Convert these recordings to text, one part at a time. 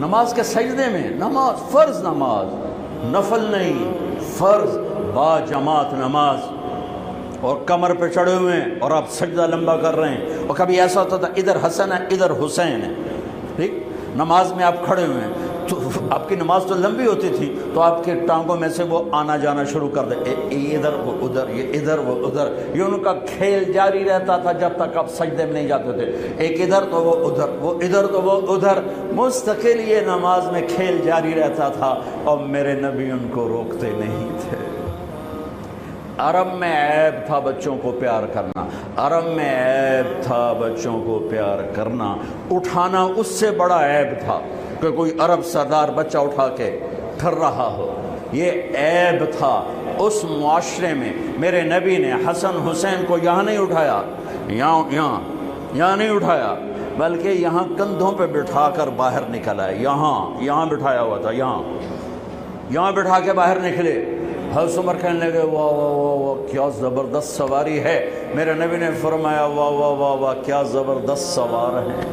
نماز کے سجدے میں، نماز فرض نماز، نفل نہیں، فرض با جماعت نماز، اور کمر پہ چڑھے ہوئے ہیں اور آپ سجدہ لمبا کر رہے ہیں، اور کبھی ایسا ہوتا تھا ادھر حسن ہے ادھر حسین ہے، ٹھیک، نماز میں آپ کھڑے ہوئے ہیں تو آپ کی نماز تو لمبی ہوتی تھی تو آپ کے ٹانگوں میں سے وہ آنا جانا شروع کر دے، یہ ادھر وہ ادھر، یہ ادھر وہ ادھر، یہ ان کا کھیل جاری رہتا تھا جب تک آپ سجدے میں نہیں جاتے تھے، ایک ادھر تو وہ ادھر، وہ ادھر تو وہ ادھر، مستقل یہ نماز میں کھیل جاری رہتا تھا، اور میرے نبی ان کو روکتے نہیں تھے۔ عرب میں عیب تھا بچوں کو پیار کرنا، عرب میں عیب تھا بچوں کو پیار کرنا، اٹھانا اس سے بڑا عیب تھا کہ کوئی عرب سردار بچہ اٹھا کے پھر رہا ہو، یہ عیب تھا اس معاشرے میں۔ میرے نبی نے حسن حسین کو یہاں نہیں اٹھایا، یہاں نہیں اٹھایا، بلکہ یہاں کندھوں پہ بٹھا کر باہر نکل آئے، یہاں بٹھایا ہوا تھا، یہاں بٹھا کے باہر نکلے۔ حضرت عمر کہنے لگے واہ واہ واہ واہ کیا زبردست سواری ہے، میرے نبی نے فرمایا واہ واہ واہ واہ کیا زبردست سوار ہے۔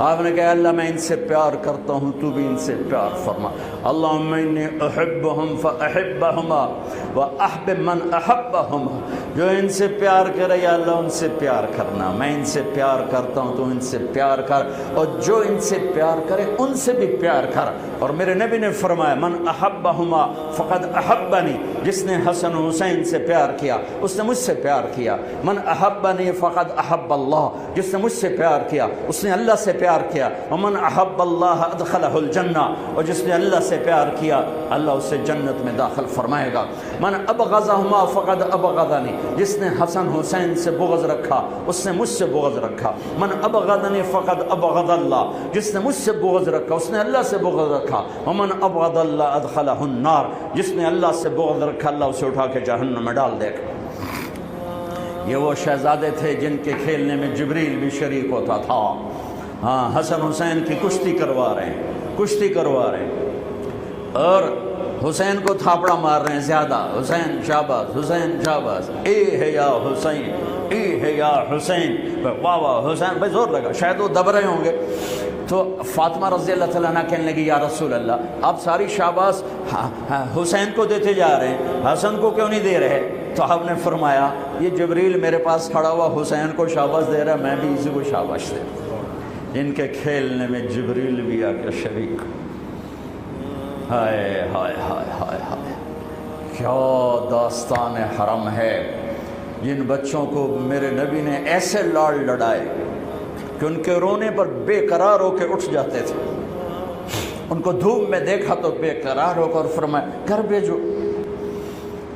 آپ نے کہا اللہ میں ان سے پیار کرتا ہوں، تو بھی ان سے پیار فرما۔ اللہم انی احبہم فاحبہما واحبب من احبہما، جو ان سے پیار کرے یا اللہ ان سے پیار کرنا، میں ان سے پیار کرتا ہوں تو ان سے پیار کر، اور جو ان سے پیار کرے ان سے بھی پیار کر۔ اور میرے نبی نے فرمایا من احبہما فقد احبنی، جس نے حسن حسین سے پیار کیا اس نے مجھ سے پیار کیا، من احبنی فقد احب اللہ، جس نے مجھ سے پیار کیا اس نے اللہ سے پیار کیا، ومن احب اللہ ادخلہ الجنہ، اور جس نے اللہ سے پیار کیا اللہ اسے جنت میں داخل فرمائے گا۔ من ابغضہما فقد ابغضنی، جس نے حسن حسین سے بغض رکھا اس نے مجھ سے بغض رکھا، من ابغضنی فقد ابغض اللہ، جس نے مجھ سے بغض رکھا اس نے اللہ سے بغض رکھا، ومن ابغض اللہ ادخلہ النار، جس نے اللہ سے بغض رکھا اللہ اسے اٹھا کے جہنم میں ڈال دے گا۔ یہ وہ شہزادے تھے جن کے کھیلنے میں جبریل بھی شریک ہوتا تھا۔ ہاں حسن حسین کی کشتی کروا رہے ہیں اور حسین کو تھاپڑا مار رہے ہیں زیادہ، حسین شاباز، حسین شاباز، اے ہے یا حسین، اے ہے یا حسین، واہ واہ حسین، بھائی زور لگا، شاید وہ دب رہے ہوں گے۔ تو فاطمہ رضی اللہ تعالیٰ عنہ کہنے لگی یا رسول اللہ آپ ساری شاباز حسین کو دیتے جا رہے ہیں، حسن کو کیوں نہیں دے رہے؟ تو آپ نے فرمایا یہ جبریل میرے پاس کھڑا ہوا حسین کو شاباش دے رہا ہے، میں بھی اسی کو شاباش دے رہا ہوں۔ ان کے کھیلنے میں جبریل بھی آ کے شریک۔ ہائے ہائے ہائے ہائے ہائے، کیا داستان حرم ہے۔ جن بچوں کو میرے نبی نے ایسے لاڑ لڑائے کہ ان کے رونے پر بے قرار ہو کے اٹھ جاتے تھے، ان کو دھوپ میں دیکھا تو بے قرار ہو کر فرمایا گھر بھیجو۔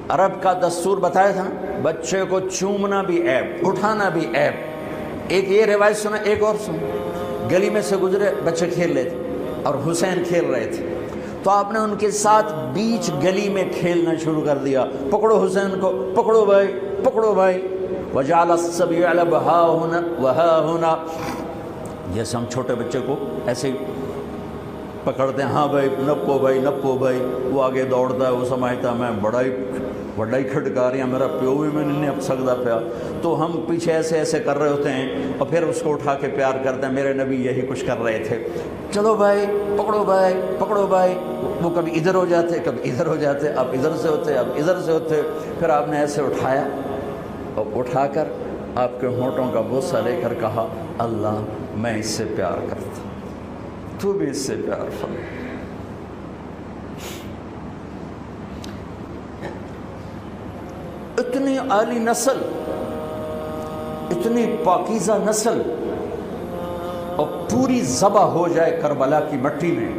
عرب کا دستور بتایا تھا بچے کو چومنا بھی عیب، اٹھانا بھی عیب۔ ایک یہ روایت سنا، ایک اور سنا، گلی میں سے گزرے بچے کھیل رہے تھے اور حسین کھیل رہے تھے، تو آپ نے ان کے ساتھ بیچ گلی میں کھیلنا شروع کر دیا، پکڑو حسین کو، پکڑو بھائی، پکڑو بھائی، وجعل الصبی یلعب ہا ہنا وہا ہنا، جیسے ہم چھوٹے بچے کو ایسے ہی پکڑتے ہیں، ہاں بھائی نپو بھائی، نپو بھائی، وہ آگے دوڑتا ہے، وہ سمجھتا ہے میں بڑا ہی کھٹکاریاں میرا پیو بھی میں نہیں اب سکتا پیا، تو ہم پیچھے ایسے کر رہے ہوتے ہیں اور پھر اس کو اٹھا کے پیار کرتے ہیں۔ میرے نبی یہی کچھ کر رہے تھے، چلو بھائی پکڑو بھائی، پکڑو بھائی، وہ کبھی ادھر ہو جاتے کبھی ادھر ہو جاتے، اب ادھر سے ہوتے اب ادھر سے ہوتے، پھر آپ نے ایسے اٹھایا اور اٹھا کر آپ کے ہونٹوں کا بوسہ لے کر کہا اللہ میں اس سے پیار کرتا، تو بھی اس سے پیار فرما۔ اتنی عالی نسل، اتنی پاکیزہ نسل، اور پوری ذبح ہو جائے کربلا کی مٹی میں۔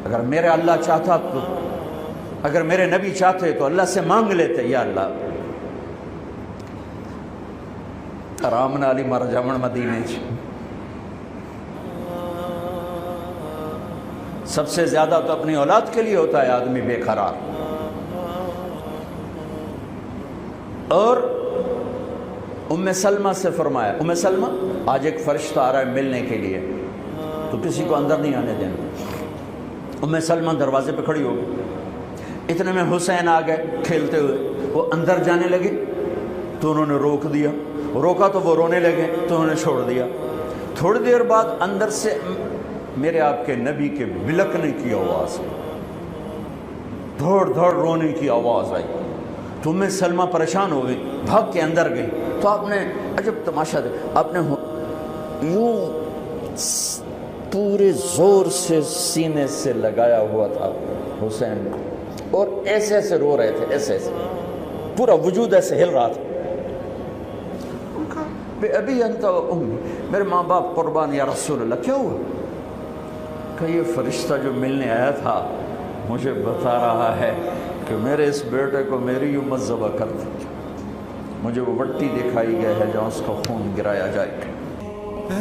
اگر میرے اللہ چاہتا تو، اگر میرے نبی چاہتے تو اللہ سے مانگ لیتے یا اللہ آرام نالی مر جاون مدینے چ۔ سب سے زیادہ تو اپنی اولاد کے لیے ہوتا ہے آدمی بے قرار۔ اور ام سلمہ سے فرمایا، ام سلمہ آج ایک فرشتہ آ رہا ہے ملنے کے لیے، تو کسی کو اندر نہیں آنے دینا۔ ام سلمہ دروازے پہ کھڑی ہو گئی، اتنے میں حسین آ گئے کھیلتے ہوئے، وہ اندر جانے لگے تو انہوں نے روک دیا، روکا تو وہ رونے لگے تو انہوں نے چھوڑ دیا۔ تھوڑی دیر بعد اندر سے میرے آپ کے نبی کے بلکنے کی آواز آئی، دھوڑ دھوڑ رونے کی آواز آئی، تو میں سلمہ پریشان ہو گئی، بھاگ کے اندر گئی، تو آپ نے عجب تماشا دیا، آپ نے یوں پورے زور سے سینے سے لگایا ہوا تھا حسین، اور ایسے ایسے رو رہے تھے، ایسے ایسے پورا وجود ایسے ہل رہا تھا۔ بے ابی انت و امی، میرے ماں باپ قربان یا رسول اللہ، کیا ہوا؟ کہ یہ فرشتہ جو ملنے آیا تھا مجھے بتا رہا ہے کہ میرے اس بیٹے کو میری امت ذبح کر دی، مجھے وہ وٹی دکھائی گئی ہے جہاں اس کا خون گرایا جائے گا۔